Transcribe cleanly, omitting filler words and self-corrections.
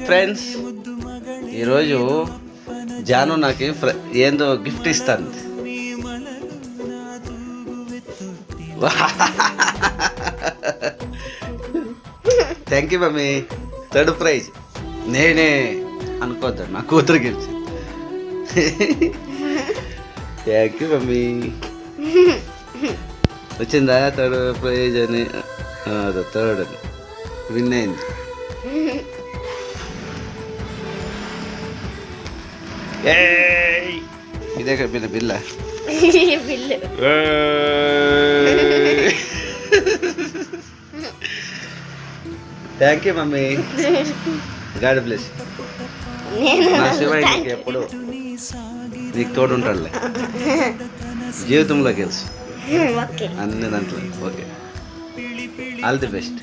Friends, ఈరోజు జాను నాకు ఏందో గిఫ్ట్ ఇస్తుంది. Thank you mummy. Third prize నేనే అనుకోద్దా, నా కూతురు గెలిచింది. Thank you mummy. వచ్చిందా థర్డ్ ప్రైజ్ అని? థర్డ్ అని విన్ అయింది. ఇదే బిల్ల బిల్ల. Thank you mummy. God bless. నా శివయ్య నీకు ఎప్పుడు నీకు తోడు ఉంటాడులే జీవితంలో గెలుసు అన్ని దాంట్లో. Okay, all the best.